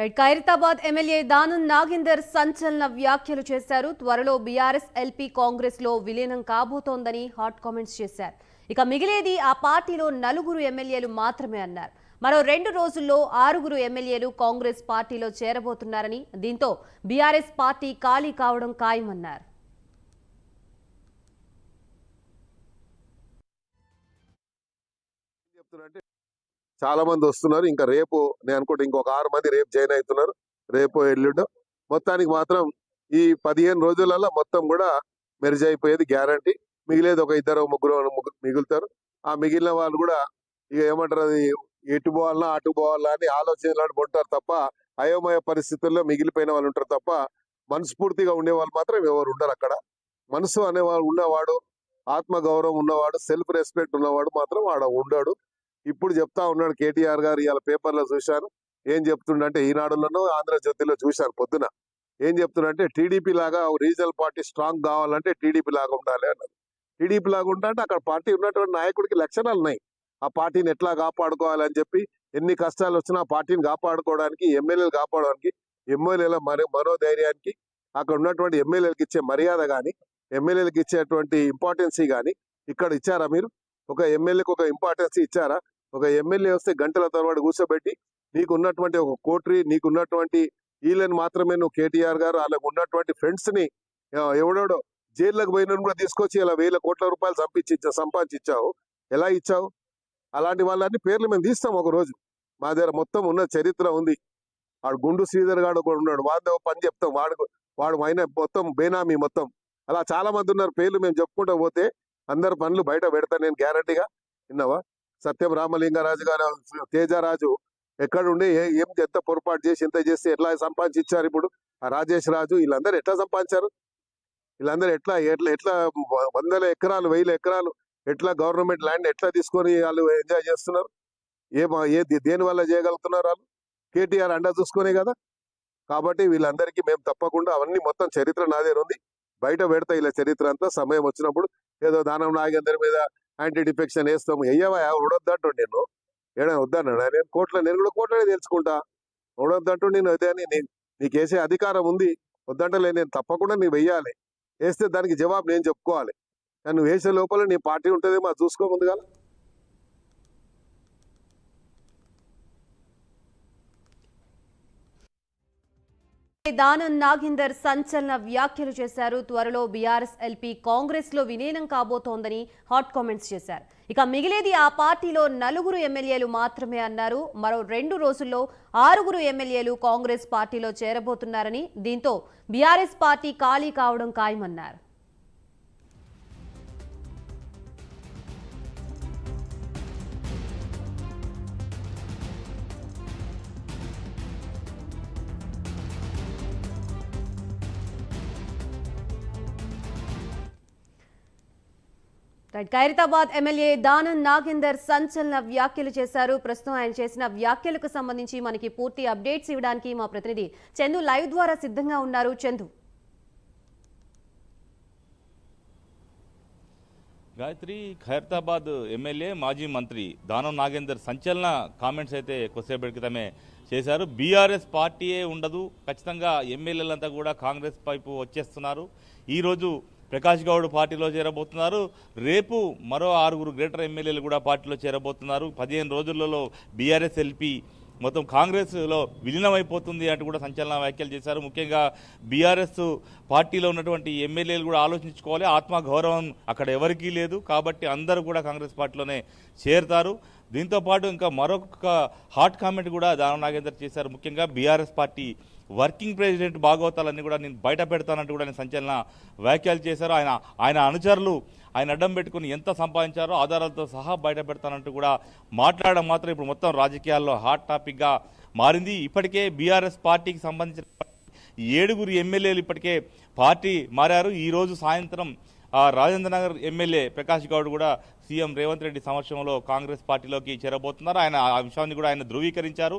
Right Khairatabad MLA Danam Nagender సంచలన వ్యాఖ్యలు చేశారు. త్వరలో బీఆర్ఎస్ ఎల్పీ కాంగ్రెస్ లో విలీనం కాబోతోందని హాట్ కామెంట్స్ చేశారు. ఇక మిగిలేది ఆ పార్టీలో 4 ఎమ్మెల్యేలు మాత్రమే అన్నారు. మరో 2 రోజుల్లో 6 ఎమ్మెల్యేలు కాంగ్రెస్ పార్టీలో చేరబోతున్నారని, దీంతో బీఆర్ఎస్ పార్టీ ఖాళీ కావడం ఖాయమన్నారు. చాలా మంది వస్తున్నారు. ఇంకా రేపు నేను అనుకుంటే ఇంకొక 6 మంది రేపు జాయిన్ అవుతున్నారు. రేపు ఎల్లుండో మొత్తానికి మాత్రం ఈ 15 రోజులలో మొత్తం కూడా మెర్జ్ అయిపోయేది గ్యారంటీ. మిగిలేదు ఒక 2-3 మిగులుతారు. ఆ మిగిలిన వాళ్ళు కూడా ఇక ఏమంటారు, అది ఎటు పోవాలన్నా అటు పోవాలా అని ఆలోచనలు ఉంటారు తప్ప, అయోమయ పరిస్థితుల్లో మిగిలిపోయిన వాళ్ళు ఉంటారు తప్ప, మనస్ఫూర్తిగా ఉండే వాళ్ళు మాత్రం ఎవరు ఉండరు. అక్కడ మనసు అనేవాడు ఉన్నవాడు, ఆత్మగౌరవం ఉన్నవాడు, సెల్ఫ్ రెస్పెక్ట్ ఉన్నవాడు మాత్రం వాడు ఉండడు. ఇప్పుడు చెప్తా ఉన్నాడు కేటీఆర్ గారు, ఇవాళ పేపర్లో చూశాను. ఏం చెప్తుండంటే ఈనాడులోనూ ఆంధ్రజ్యోతిలో చూశాను పొద్దున. ఏం చెప్తుండంటే టీడీపీ లాగా రీజనల్ పార్టీ స్ట్రాంగ్ కావాలంటే టీడీపీ లాగా ఉండాలి అన్నది. టీడీపీ లాగా ఉంటే అక్కడ పార్టీ ఉన్నటువంటి నాయకుడికి లక్షణాలు ఉన్నాయి. ఆ పార్టీని ఎట్లా కాపాడుకోవాలని చెప్పి, ఎన్ని కష్టాలు వచ్చినా ఆ పార్టీని కాపాడుకోవడానికి, ఎమ్మెల్యేలు కాపాడడానికి, ఎమ్మెల్యేల మనోధైర్యానికి, అక్కడ ఉన్నటువంటి ఎమ్మెల్యేలకు ఇచ్చే మర్యాద కానీ, ఎమ్మెల్యేలకు ఇచ్చేటువంటి ఇంపార్టెన్సీ కానీ ఇక్కడ ఇచ్చారా మీరు? ఒక ఎమ్మెల్యేకి ఒక ఇంపార్టెన్స్ ఇచ్చారా? ఒక ఎమ్మెల్యే వస్తే గంటల తరబడి కూర్చోబెట్టి నీకు ఉన్నటువంటి ఒక కోట్రీ, నీకున్నటువంటి వీళ్ళని మాత్రమే నువ్వు కేటీఆర్ గారు వాళ్ళకు ఉన్నటువంటి ఫ్రెండ్స్ ని ఎవడోడో జైల్లోకి పోయిన కూడా తీసుకొచ్చి ఇలా 1000 కోట్ల రూపాయలు సంపాదించావు. ఎలా ఇచ్చావు? అలాంటి వాళ్ళని పేర్లు మేము తీస్తాం ఒక రోజు. మా దగ్గర మొత్తం ఉన్న చరిత్ర ఉంది. వాడు గుండు శ్రీధర్ గాడు కూడా ఉన్నాడు. వాడు పని చెప్తాం. వాడు ఆయన మొత్తం బేనామీ మొత్తం. అలా చాలా మంది ఉన్నారు. పేర్లు మేము చెప్పుకుంటూ పోతే అందరు పనులు బయట పెడతా నేను గ్యారంటీగా. విన్నావా? సత్యం రామలింగరాజు గారు, తేజరాజు ఎక్కడుండి ఏం ఎంత పొరపాటు చేసి ఎంత చేస్తే ఎట్లా సంపాదించారు? ఇప్పుడు ఆ రాజేష్ రాజు వీళ్ళందరూ ఎట్లా సంపాదించారు? వీళ్ళందరూ ఎట్లా ఎట్లా ఎట్లా 100 ఎకరాలు 1000 ఎకరాలు ఎట్లా గవర్నమెంట్ ల్యాండ్ ఎట్లా తీసుకొని వాళ్ళు ఎంజాయ్ చేస్తున్నారు? దేని వల్ల చేయగలుగుతున్నారు? వాళ్ళు కేటీఆర్ అండా చూసుకునే కదా. కాబట్టి వీళ్ళందరికీ మేము తప్పకుండా అవన్నీ మొత్తం చరిత్ర నా దగ్గర ఉంది, బయట పెడతా. ఇలా చరిత్ర అంతా సమయం వచ్చినప్పుడు. ఏదో దానం నాగేందర్ మీద యాంటీ డిఫెక్షన్ వేస్తాము, అయ్యవా ఉడొద్దంటు నేను ఏడా వద్దన్నాడు. నేను కూడా కోట్లనే తెలుసుకుంటా. ఉడొద్దంటూ నేను అదే అని నీకు వేసే అధికారం ఉంది. వద్దంటలే, నేను తప్పకుండా నీవు వెయ్యాలి. వేస్తే దానికి జవాబు నేను చెప్పుకోవాలి. కానీ నువ్వు వేసే లోపల నీ పార్టీ ఉంటుంది, మా చూసుకో ముందుగా. దానం నాగేందర్ సంచలన వ్యాఖ్యలు చేశారు. త్వరలో బీఆర్ఎస్ ఎల్పీ కాంగ్రెస్ లో విలీనం కాబోతోందని హాట్ కామెంట్స్ చేశారు. ఇక మిగిలేది ఆ పార్టీలో 4 ఎమ్మెల్యేలు మాత్రమే అన్నారు. మరో 2 రోజుల్లో 6 ఎమ్మెల్యేలు కాంగ్రెస్ పార్టీలో చేరబోతున్నారని, దీంతో బీఆర్ఎస్ పార్టీ ఖాళీ కావడం ఖాయమన్నారు. ఖైరతాబాద్ ఎమ్మెల్యే దానం నాగేందర్ సంచలన వ్యాఖ్యలు చేశారు. ప్రస్తుతం ఆయన చేసిన వ్యాఖ్యలకు సంబంధించి మనకి పూర్తి అప్డేట్స్ ఇవ్వడానికి మా ప్రతినిధి చందు లైవ్ ద్వారా సిద్ధంగా ఉన్నారు. చందు. గాయత్రి, ఖైరతాబాద్ ఎమ్మెల్యే మాజీ మంత్రి దానం నాగేందర్ సంచలన కామెంట్స్ అయితే కొద్దిసేపటి క్రితమే చేశారు. బీఆర్ఎస్ పార్టీయే ఉండదు, ఖచ్చితంగా ఎమ్మెల్యేలంతా కూడా కాంగ్రెస్ వైపు వచ్చేస్తున్నారు. ఈరోజు ప్రకాష్ గౌడ్ పార్టీలో చేరబోతున్నారు. రేపు మరో 6 గ్రేటర్ ఎమ్మెల్యేలు కూడా పార్టీలో చేరబోతున్నారు. 15 రోజులలో బీఆర్ఎస్ ఎల్పీ మొత్తం కాంగ్రెస్లో విలీనం అయిపోతుంది అంటూ కూడా సంచలన వ్యాఖ్యలు చేశారు. ముఖ్యంగా బీఆర్ఎస్ పార్టీలో ఉన్నటువంటి ఎమ్మెల్యేలు కూడా ఆలోచించుకోవాలి. ఆత్మగౌరవం అక్కడ ఎవరికీ లేదు, కాబట్టి అందరూ కూడా కాంగ్రెస్ పార్టీలోనే చేరుతారు. దీంతోపాటు ఇంకా మరొక హాట్ కామెంట్ కూడా దానం నాగేందర్ చేశారు. ముఖ్యంగా బీఆర్ఎస్ పార్టీ వర్కింగ్ ప్రెసిడెంట్ భాగవతాలన్నీ కూడా నేను బయట పెడతానంటూ కూడా నేను సంచలన వ్యాఖ్యలు చేశారు. ఆయన అనుచరులు ఆయన అడ్డం పెట్టుకుని ఎంత సంపాదించారో ఆధారాలతో సహా బయట పెడతానంటూ కూడా మాట్లాడడం మాత్రం ఇప్పుడు మొత్తం రాజకీయాల్లో హాట్ టాపిక్గా మారింది. ఇప్పటికే బీఆర్ఎస్ పార్టీకి సంబంధించిన 7 ఎమ్మెల్యేలు ఇప్పటికే పార్టీ మారారు. ఈరోజు సాయంత్రం రాజేంద్రనగర్ ఎమ్మెల్యే ప్రకాష్ గౌడ్ కూడా సీఎం రేవంత్ రెడ్డి సమక్షంలో కాంగ్రెస్ పార్టీలోకి చేరబోతున్నారు. ఆయన ఆ విషయాన్ని కూడా ఆయన ధృవీకరించారు.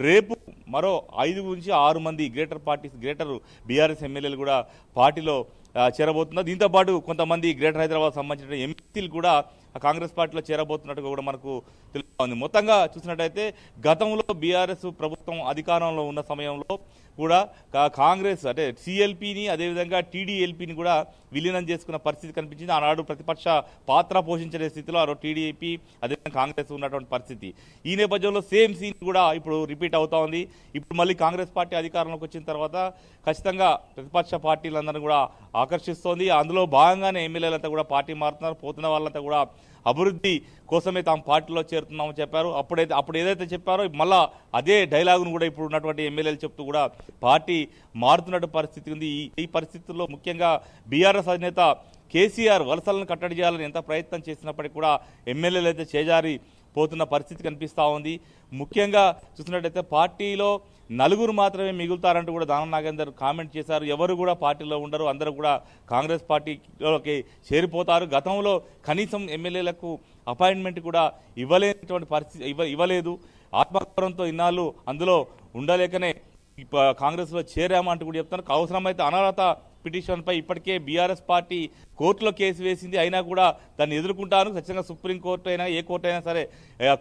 రేపు మరో 5 నుంచి 6 మంది గ్రేటర్ బీఆర్ఎస్ ఎమ్మెల్యేలు కూడా పార్టీలో చేరబోతున్నారు. దీంతోపాటు కొంతమంది గ్రేటర్ హైదరాబాద్ సంబంధించిన ఎంపీలు కూడా కాంగ్రెస్ పార్టీలో చేరబోతున్నట్టుగా కూడా మనకు తెలుస్తోంది. మొత్తంగా చూసినట్టయితే గతంలో బీఆర్ఎస్ ప్రభుత్వం అధికారంలో ఉన్న సమయంలో కూడా కాంగ్రెస్ అంటే సిఎల్పిని అదేవిధంగా టీడీఎల్పీని కూడా విలీనం చేసుకున్న పరిస్థితి కనిపించింది. ఆనాడు ప్రతిపక్ష పాత్ర పోషించే స్థితిలో ఆ టీడీపీ అదేవిధంగా కాంగ్రెస్ ఉన్నటువంటి పరిస్థితి. ఈ నేపథ్యంలో సేమ్ సీన్ కూడా ఇప్పుడు రిపీట్ అవుతా ఉంది. ఇప్పుడు మళ్ళీ కాంగ్రెస్ పార్టీ అధికారంలోకి వచ్చిన తర్వాత ఖచ్చితంగా ప్రతిపక్ష పార్టీలందరినీ కూడా ఆకర్షిస్తోంది. అందులో భాగంగానే ఎమ్మెల్యేలంతా కూడా పార్టీ మారుతున్నారు. పోతున్న వాళ్ళంతా కూడా అభివృద్ధి కోసమే తాము పార్టీలో చేరుతున్నామని చెప్పారు. అప్పుడు ఏదైతే చెప్పారో మళ్ళా అదే డైలాగును కూడా ఇప్పుడు ఉన్నటువంటి ఎమ్మెల్యేలు చెప్తూ కూడా పార్టీ మారుతున్నట్టు పరిస్థితి ఉంది. ఈ పరిస్థితుల్లో ముఖ్యంగా బీఆర్ఎస్ అధినేత కేసీఆర్ వలసలను కట్టడి చేయాలని ఎంత ప్రయత్నం చేసినప్పటికీ కూడా ఎమ్మెల్యేలు అయితే చేజారి పోతున్న పరిస్థితి కనిపిస్తూ ఉంది. ముఖ్యంగా చూసినట్టయితే పార్టీలో నలుగురు మాత్రమే మిగులుతారంటూ కూడా దానం నాగేందర్ కామెంట్ చేశారు. ఎవరు కూడా పార్టీలో ఉండరు, అందరూ కూడా కాంగ్రెస్ పార్టీలోకి చేరిపోతారు. గతంలో కనీసం ఎమ్మెల్యేలకు అపాయింట్మెంట్ కూడా ఇవ్వలేనటువంటి పరిస్థితి ఇవ్వలేదు. ఆత్మగౌరవంతో ఇన్నాళ్ళు అందులో ఉండలేకనే కాంగ్రెస్లో చేరామంటూ కూడా చెప్తాను. అవసరమైతే అనర్హత పిటిషన్పై ఇప్పటికే బీఆర్ఎస్ పార్టీ కోర్టులో కేసు వేసింది. అయినా కూడా దాన్ని ఎదుర్కొంటాను, ఖచ్చితంగా సుప్రీంకోర్టు అయినా ఏ కోర్టు అయినా సరే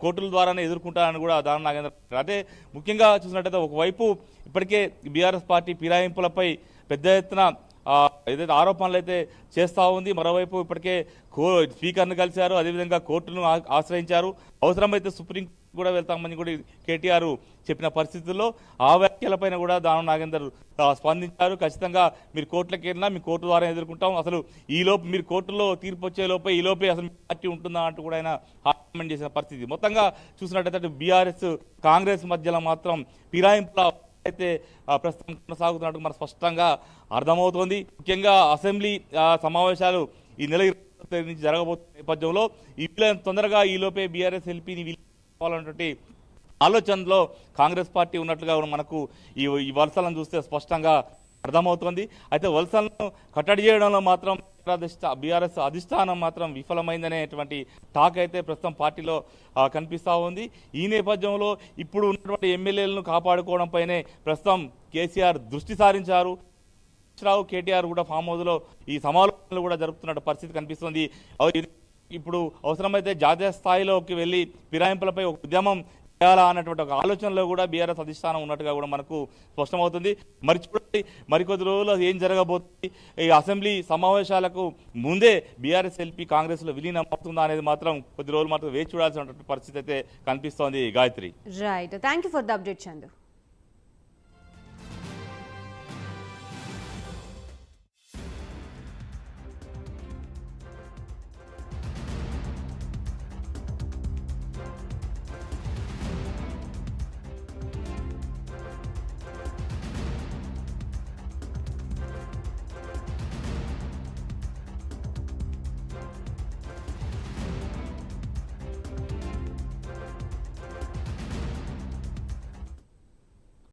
కోర్టుల ద్వారానే ఎదుర్కొంటానని కూడా దానం నాగేంద్ర అదే ముఖ్యంగా చూసినట్టయితే ఒకవైపు ఇప్పటికే బీఆర్ఎస్ పార్టీ ఫిరాయింపులపై పెద్ద ఎత్తున ఏదైతే ఆరోపణలు అయితే చేస్తూ ఉంది. మరోవైపు ఇప్పటికే స్పీకర్ను కలిశారు, అదేవిధంగా కోర్టును ఆశ్రయించారు. అవసరమైతే సుప్రీం కూడా వెళ్తామని కూడా కేటీఆర్ చెప్పిన పరిస్థితుల్లో ఆ వ్యాఖ్యలపైన కూడా దానం నాగేందర్ స్పందించారు. ఖచ్చితంగా మీరు కోర్టులకు వెళ్ళినా మీ కోర్టు ద్వారా ఎదుర్కొంటాం, అసలు ఈలోపు మీరు కోర్టులో తీర్పు వచ్చే లోపే ఈలోపే అసలు పార్టీ ఉంటుందా అంటూ కూడా ఆయన కామెంట్ చేసిన పరిస్థితి. మొత్తంగా చూసినట్టయితే బీఆర్ఎస్ కాంగ్రెస్ మధ్యలో మాత్రం ఫిరాయింపుల అయితే ప్రస్తుతం కొనసాగుతున్నట్టు మనకు స్పష్టంగా అర్థమవుతోంది. ముఖ్యంగా అసెంబ్లీ సమావేశాలు ఈ నెల నుంచి జరగబోతున్న నేపథ్యంలో ఈ తొందరగా ఈలోపే బీఆర్ఎస్ ఎల్పీని విలీనటువంటి ఆలోచనలో కాంగ్రెస్ పార్టీ ఉన్నట్లుగా మనకు ఈ వలసలను చూస్తే స్పష్టంగా అర్థమవుతోంది. అయితే వలసలను కట్టడి చేయడంలో మాత్రం బీఆర్ఎస్ అధిష్టానం మాత్రం విఫలమైందనేటువంటి టాక్ అయితే ప్రస్తుతం పార్టీలో కనిపిస్తూ ఉంది. ఈ నేపథ్యంలో ఇప్పుడు ఉన్నటువంటి ఎమ్మెల్యేలను కాపాడుకోవడంపైనే ప్రస్తుతం కేసీఆర్ దృష్టి సారించారు. రావు కేటీఆర్ కూడా ఫామ్ హౌస్లో ఈ సమావేశాలు కూడా జరుపుతున్న పరిస్థితి కనిపిస్తుంది. ఇప్పుడు అవసరమైతే జాతీయ స్థాయిలోకి వెళ్ళి ఫిరాయింపులపై ఒక ఉద్యమం చేయాలా అన్నటువంటి ఒక ఆలోచనలో కూడా బీఆర్ఎస్ అధిష్టానం ఉన్నట్టుగా కూడా మనకు స్పష్టమవుతుంది. మరి చూడండి మరికొద్ది రోజుల్లో ఏం జరగబోతుంది, ఈ అసెంబ్లీ సమావేశాలకు ముందే బీఆర్ఎస్ ఎల్పీ కాంగ్రెస్లో విలీనం అవుతుందా అనేది మాత్రం కొద్ది రోజులు మాత్రం వేచి చూడాల్సినటువంటి పరిస్థితి అయితే కనిపిస్తోంది. Gayatri. Right, thank you for the update Chandu.